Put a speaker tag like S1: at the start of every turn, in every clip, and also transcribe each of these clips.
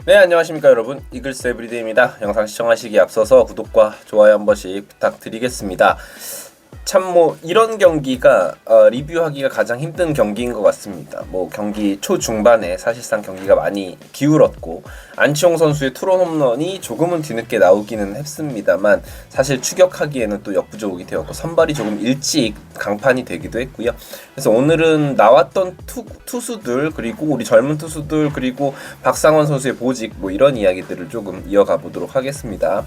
S1: 네, 안녕하십니까 여러분, 이글스 에브리데이입니다. 영상 시청하시기에 앞서서 구독과 좋아요 한 번씩 부탁드리겠습니다. 참 이런 경기가 리뷰하기가 가장 힘든 경기인 것 같습니다. 경기 초중반에 사실상 경기가 많이 기울었고 안치홍 선수의 투런 홈런이 조금은 뒤늦게 나오기는 했습니다만 사실 추격하기에는 또 역부족이 되었고 선발이 조금 일찍 강판이 되기도 했고요. 그래서 오늘은 나왔던 투수들 그리고 우리 젊은 투수들 그리고 박상원 선수의 보직 이런 이야기들을 조금 이어가 보도록 하겠습니다.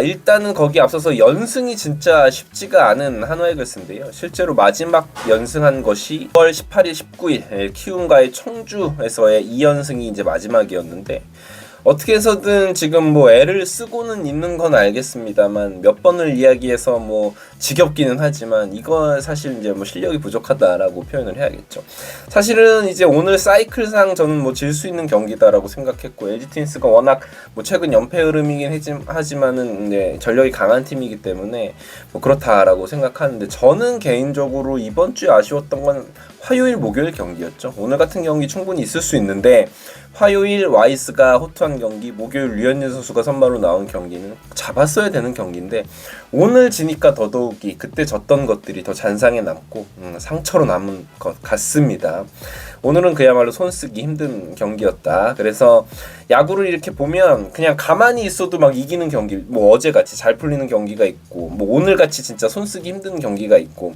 S1: 일단은 거기 앞서서 연승이 진짜 쉽지가 않은 한화이글스인데요. 실제로 마지막 연승한 것이 9월 18일, 19일 키움과의 청주에서의 2연승이 이제 마지막이었는데 어떻게 해서든 지금 애를 쓰고는 있는 건 알겠습니다만 몇 번을 이야기해서 지겹기는 하지만 이거 사실 이제 실력이 부족하다라고 표현을 해야겠죠. 사실은 이제 오늘 사이클상 저는 질 수 있는 경기다라고 생각했고 LG 트윈스가 워낙 최근 연패 흐름이긴 하지만은 이제 전력이 강한 팀이기 때문에 그렇다라고 생각하는데 저는 개인적으로 이번 주에 아쉬웠던 건 화요일 목요일 경기였죠. 오늘 같은 경기 충분히 있을 수 있는데 화요일 와이스가 호투한 경기, 목요일 류현진 선수가 선발로 나온 경기는 잡았어야 되는 경기인데 오늘 지니까 더더욱이 그때 졌던 것들이 더 잔상에 남고 상처로 남은 것 같습니다. 오늘은 그야말로 손쓰기 힘든 경기였다. 그래서 야구를 이렇게 보면 그냥 가만히 있어도 막 이기는 경기, 어제같이 잘 풀리는 경기가 있고 오늘같이 진짜 손쓰기 힘든 경기가 있고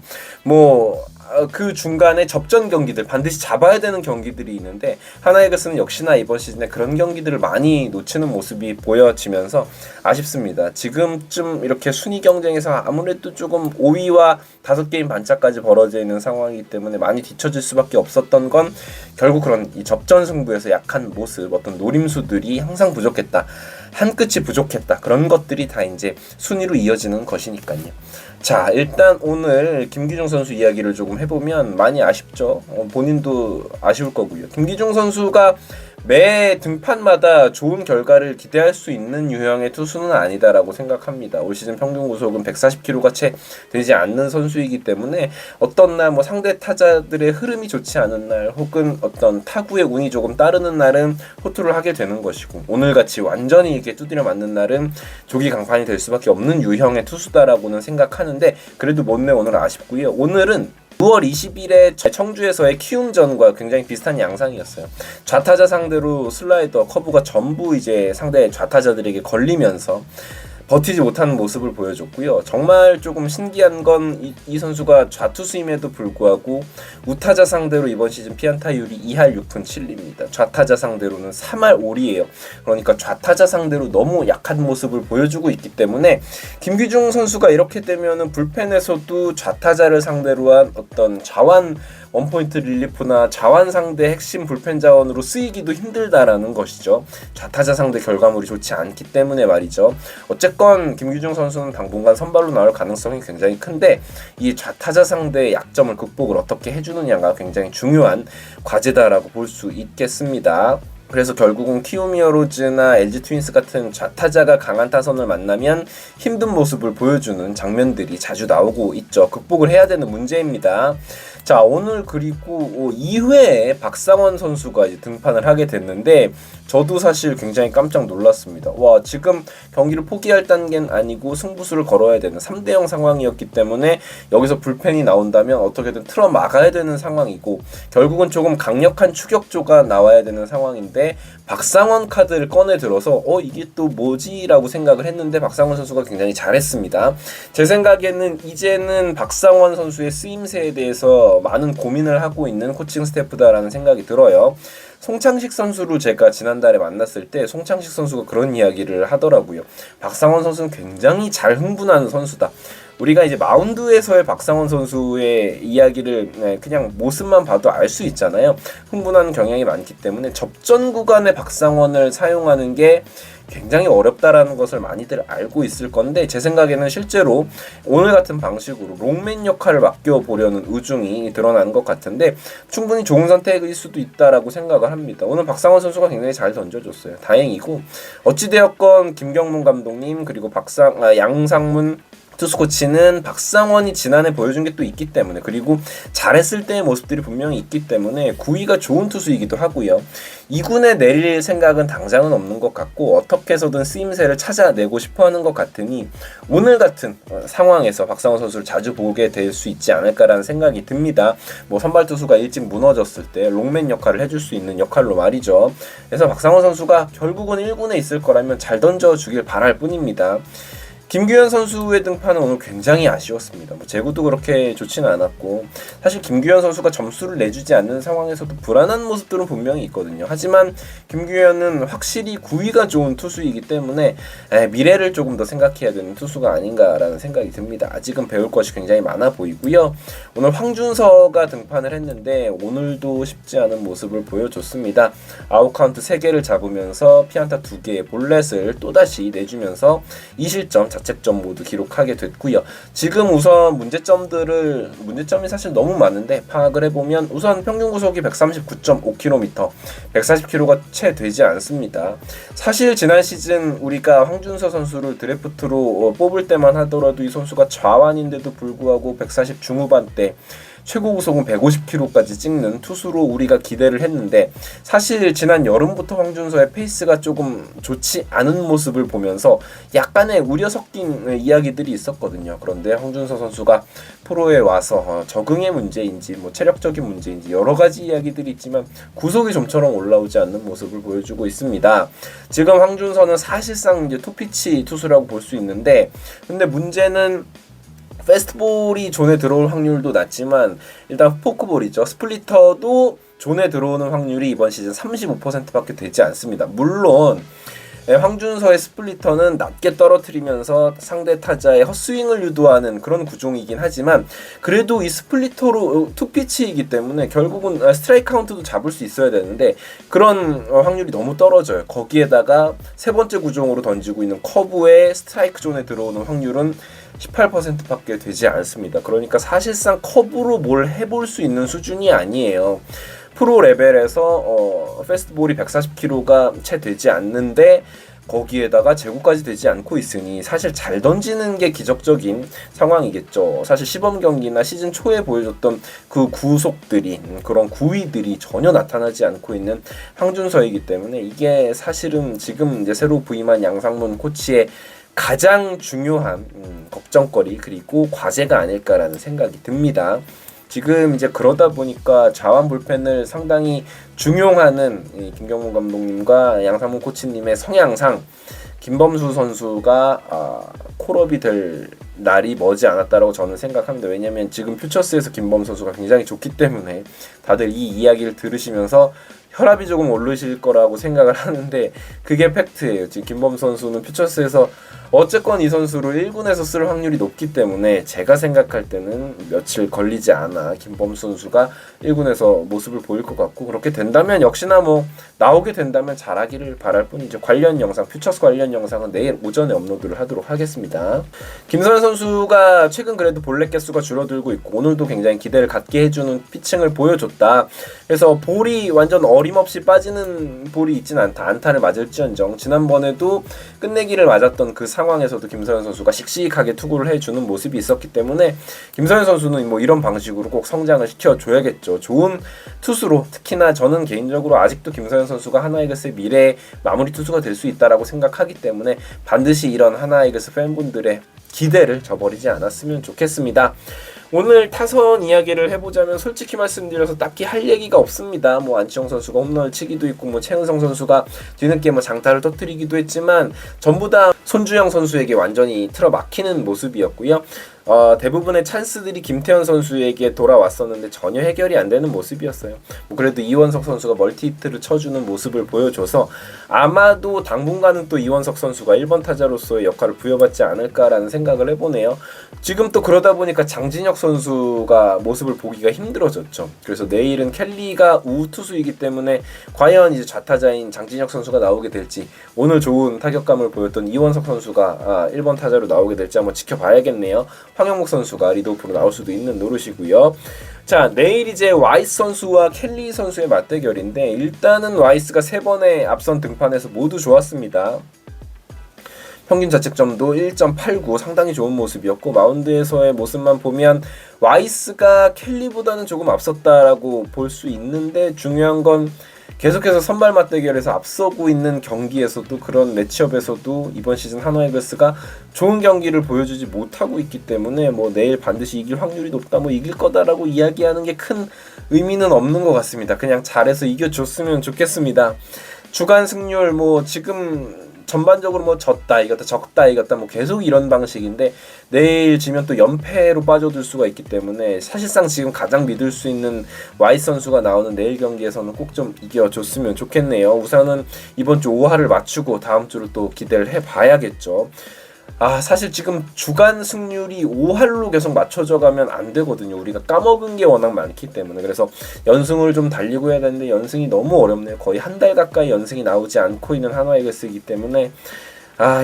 S1: 그 중간에 접전 경기들 반드시 잡아야 되는 경기들이 있는데 하나이글스는 역시나 이번 시즌에 그런 경기들을 많이 놓치는 모습이 보여지면서 아쉽습니다. 지금쯤 이렇게 순위 경쟁에서 아무래도 조금 5위와 5게임 반차까지 벌어져 있는 상황이기 때문에 많이 뒤처질 수밖에 없었던 건 결국 그런 이 접전 승부에서 약한 모습, 어떤 노림수들이 항상 부족했다. 한 끗이 부족했다. 그런 것들이 다 이제 순위로 이어지는 것이니까요. 자, 일단 오늘 김기중 선수 이야기를 조금 해보면 많이 아쉽죠. 본인도 아쉬울 거고요. 김기중 선수가 매 등판마다 좋은 결과를 기대할 수 있는 유형의 투수는 아니다라고 생각합니다. 올 시즌 평균 구속은 140km가 채 되지 않는 선수이기 때문에 어떤 날 상대 타자들의 흐름이 좋지 않은 날 혹은 어떤 타구의 운이 조금 따르는 날은 호투를 하게 되는 것이고 오늘같이 완전히 이렇게 두드려 맞는 날은 조기 강판이 될 수밖에 없는 유형의 투수다라고는 생각하는데 그래도 못내 오늘 아쉽고요. 오늘은 9월 20일에 청주에서의 키움전과 굉장히 비슷한 양상이었어요. 좌타자 상대로 슬라이더, 커브가 전부 이제 상대 좌타자들에게 걸리면서 버티지 못하는 모습을 보여줬고요. 정말 조금 신기한 건 이 선수가 좌투수임에도 불구하고 우타자 상대로 이번 시즌 피안타율이 2할 6푼 7리입니다. 좌타자 상대로는 3할 5리예요. 그러니까 좌타자 상대로 너무 약한 모습을 보여주고 있기 때문에 김기중 선수가 이렇게 되면은 불펜에서도 좌타자를 상대로 한 어떤 자완 원포인트 릴리프나 자완 상대 핵심 불펜 자원으로 쓰이기도 힘들다라는 것이죠. 좌타자 상대 결과물이 좋지 않기 때문에 말이죠. 어쨌건 김기중 선수는 당분간 선발로 나올 가능성이 굉장히 큰데 이 좌타자 상대의 약점을 극복을 어떻게 해주느냐가 굉장히 중요한 과제다라고 볼 수 있겠습니다. 그래서 결국은 키움 히어로즈나 LG 트윈스 같은 좌타자가 강한 타선을 만나면 힘든 모습을 보여주는 장면들이 자주 나오고 있죠. 극복을 해야 되는 문제입니다. 자, 오늘 그리고 2회에 박상원 선수가 이제 등판을 하게 됐는데 저도 사실 굉장히 깜짝 놀랐습니다. 와, 지금 경기를 포기할 단계는 아니고 승부수를 걸어야 되는 3대0 상황이었기 때문에 여기서 불펜이 나온다면 어떻게든 틀어 막아야 되는 상황이고 결국은 조금 강력한 추격조가 나와야 되는 상황인데 박상원 카드를 꺼내 들어서 이게 또 뭐지? 라고 생각을 했는데 박상원 선수가 굉장히 잘했습니다. 제 생각에는 이제는 박상원 선수의 쓰임새에 대해서 많은 고민을 하고 있는 코칭 스태프다라는 생각이 들어요. 송창식 선수를 제가 지난달에 만났을 때 송창식 선수가 그런 이야기를 하더라고요. 박상원 선수는 굉장히 잘 흥분하는 선수다. 우리가 이제 마운드에서의 박상원 선수의 이야기를 그냥 모습만 봐도 알 수 있잖아요. 흥분하는 경향이 많기 때문에 접전 구간의 박상원을 사용하는 게 굉장히 어렵다라는 것을 많이들 알고 있을 건데 제 생각에는 실제로 오늘 같은 방식으로 롱맨 역할을 맡겨보려는 의중이 드러나는 것 같은데 충분히 좋은 선택일 수도 있다라고 생각을 합니다. 오늘 박상원 선수가 굉장히 잘 던져줬어요. 다행이고 어찌되었건 김경문 감독님 그리고 양상문 투수 코치는 박상원이 지난해 보여준 게 또 있기 때문에, 그리고 잘했을 때의 모습들이 분명히 있기 때문에 구위가 좋은 투수이기도 하고요. 2군에 내릴 생각은 당장은 없는 것 같고 어떻게 해서든 쓰임새를 찾아내고 싶어하는 것 같으니 오늘 같은 상황에서 박상원 선수를 자주 보게 될 수 있지 않을까라는 생각이 듭니다. 뭐 선발 투수가 일찍 무너졌을 때 롱맨 역할을 해줄 수 있는 역할로 말이죠. 그래서 박상원 선수가 결국은 1군에 있을 거라면 잘 던져주길 바랄 뿐입니다. 김규현 선수의 등판은 오늘 굉장히 아쉬웠습니다. 뭐 제구도 그렇게 좋지는 않았고, 사실 김규현 선수가 점수를 내주지 않는 상황에서도 불안한 모습들은 분명히 있거든요. 하지만 김규현은 확실히 구위가 좋은 투수이기 때문에 미래를 조금 더 생각해야 되는 투수가 아닌가라는 생각이 듭니다. 아직은 배울 것이 굉장히 많아 보이고요. 오늘 황준서가 등판을 했는데 오늘도 쉽지 않은 모습을 보여줬습니다. 아웃카운트 3개를 잡으면서 피안타 2개의 볼넷을 또다시 내주면서 2실점 자책점 모두 기록하게 됐고요. 지금 우선 문제점이 사실 너무 많은데 파악을 해보면 우선 평균 구속이 139.5km, 140km가 채 되지 않습니다. 사실 지난 시즌 우리가 황준서 선수를 드래프트로 뽑을 때만 하더라도 이 선수가 좌완인데도 불구하고 140 중후반대, 최고 구속은 150km까지 찍는 투수로 우리가 기대를 했는데, 사실 지난 여름부터 황준서의 페이스가 조금 좋지 않은 모습을 보면서 약간의 우려 섞인 이야기들이 있었거든요. 그런데 황준서 선수가 프로에 와서 적응의 문제인지 뭐 체력적인 문제인지 여러 가지 이야기들이 있지만 구속이 좀처럼 올라오지 않는 모습을 보여주고 있습니다. 지금 황준서는 사실상 이제 투피치 투수라고 볼 수 있는데, 근데 문제는 패스트볼이 존에 들어올 확률도 낮지만 일단 포크볼이죠. 스플리터도 존에 들어오는 확률이 이번 시즌 35%밖에 되지 않습니다. 물론 황준서의 스플리터는 낮게 떨어뜨리면서 상대 타자의 헛스윙을 유도하는 그런 구종이긴 하지만 그래도 이 스플리터로 투피치이기 때문에 결국은 스트라이크 카운트도 잡을 수 있어야 되는데 그런 확률이 너무 떨어져요. 거기에다가 세 번째 구종으로 던지고 있는 커브의 스트라이크 존에 들어오는 확률은 18%밖에 되지 않습니다. 그러니까 사실상 커브로 뭘 해볼 수 있는 수준이 아니에요. 프로 레벨에서 패스트볼이 140km가 채 되지 않는데 거기에다가 제구까지 되지 않고 있으니 사실 잘 던지는 게 기적적인 상황이겠죠. 사실 시범 경기나 시즌 초에 보여줬던 그 구속들이, 그런 구위들이 전혀 나타나지 않고 있는 황준서이기 때문에 이게 사실은 지금 이제 새로 부임한 양상문 코치의 가장 중요한 걱정거리 그리고 과제가 아닐까라는 생각이 듭니다. 지금 이제 그러다 보니까 자완 불펜을 상당히 중용하는 이 김경문 감독님과 양상문 코치님의 성향상 김범수 선수가 콜업이 될 날이 머지 않았다라고 저는 생각합니다. 왜냐하면 지금 퓨처스에서 김범수 선수가 굉장히 좋기 때문에 다들 이 이야기를 들으시면서 혈압이 조금 오르실 거라고 생각을 하는데 그게 팩트예요. 지금 김범수 선수는 퓨처스에서 어쨌건 이 선수를 1군에서 쓸 확률이 높기 때문에 제가 생각할 때는 며칠 걸리지 않아 김범수 선수가 1군에서 모습을 보일 것 같고, 그렇게 된다면 역시나 뭐 나오게 된다면 잘하기를 바랄 뿐이죠. 관련 영상, 퓨처스 관련 영상은 내일 오전에 업로드를 하도록 하겠습니다. 김선현 선수가 최근 그래도 볼넷 개수가 줄어들고 있고 오늘도 굉장히 기대를 갖게 해주는 피칭을 보여줬다. 그래서 볼이 완전 어림없이 빠지는 볼이 있진 않다. 안타를 맞을지언정 지난번에도 끝내기를 맞았던 그 상황에서도 김선현 선수가 씩씩하게 투구를 해주는 모습이 있었기 때문에 김선현 선수는 뭐 이런 방식으로 꼭 성장을 시켜줘야겠죠. 좋은 투수로, 특히나 저는 개인적으로 아직도 김선현 선수가 하나이글스의 미래의 마무리 투수가 될 수 있다라고 생각하기 때문에 반드시 이런 하나이글스 팬분들의 기대를 저버리지 않았으면 좋겠습니다. 오늘 타선 이야기를 해보자면 솔직히 말씀드려서 딱히 할 얘기가 없습니다. 뭐 안치홍 선수가 홈런을 치기도 있고 뭐 최은성 선수가 뒤늦게 뭐 장타를 터뜨리기도 했지만 전부 다 손주영 선수에게 완전히 틀어막히는 모습이었고요. 대부분의 찬스들이 김태현 선수에게 돌아왔었는데 전혀 해결이 안 되는 모습이었어요. 뭐 그래도 이원석 선수가 멀티히트를 쳐주는 모습을 보여줘서 아마도 당분간은 또 이원석 선수가 1번 타자로서의 역할을 부여받지 않을까라는 생각을 해보네요. 지금 또 그러다 보니까 장진혁 선수가 모습을 보기가 힘들어졌죠. 그래서 내일은 켈리가 우투수이기 때문에 과연 이제 좌타자인 장진혁 선수가 나오게 될지, 오늘 좋은 타격감을 보였던 이원석 선수가 1번 타자로 나오게 될지 한번 지켜봐야겠네요. 황영목 선수가 리드오프로 나올 수도 있는 노릇이고요. 자, 내일 이제 와이스 선수와 켈리 선수의 맞대결인데 일단은 와이스가 3번의 앞선 등판에서 모두 좋았습니다. 평균 자책점도 1.89 상당히 좋은 모습이었고 마운드에서의 모습만 보면 와이스가 켈리보다는 조금 앞섰다라고 볼 수 있는데 중요한 건 계속해서 선발 맞대결에서 앞서고 있는 경기에서도 그런 매치업에서도 이번 시즌 한화 이글스가 좋은 경기를 보여주지 못하고 있기 때문에 뭐 내일 반드시 이길 확률이 높다 뭐 이길 거다라고 이야기하는 게 큰 의미는 없는 것 같습니다. 그냥 잘해서 이겨줬으면 좋겠습니다. 주간 승률 뭐 지금 전반적으로 뭐 졌다 이겼다 적다 이겼다 뭐 계속 이런 방식인데 내일 지면 또 연패로 빠져들 수가 있기 때문에 사실상 지금 가장 믿을 수 있는 와이스 선수가 나오는 내일 경기에서는 꼭 좀 이겨줬으면 좋겠네요. 우선은 이번 주 5할을 맞추고 다음 주를 또 기대를 해봐야겠죠. 사실 지금 주간 승률이 5할로 계속 맞춰져 가면 안 되거든요. 우리가 까먹은 게 워낙 많기 때문에. 그래서 연승을 좀 달리고 해야 되는데 연승이 너무 어렵네요. 거의 한 달 가까이 연승이 나오지 않고 있는 한화 이글스이기 때문에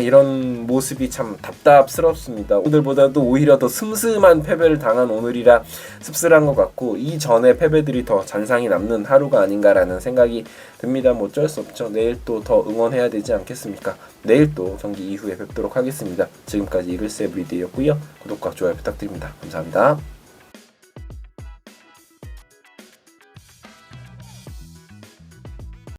S1: 이런 모습이 참 답답스럽습니다. 오늘보다도 오히려 더 슴슴한 패배를 당한 오늘이라 씁쓸한 것 같고 이전의 패배들이 더 잔상이 남는 하루가 아닌가라는 생각이 듭니다. 뭐 어쩔 수 없죠. 내일 또 더 응원해야 되지 않겠습니까? 내일 또 경기 이후에 뵙도록 하겠습니다. 지금까지 이글스 에브리데이였고요. 구독과 좋아요 부탁드립니다. 감사합니다.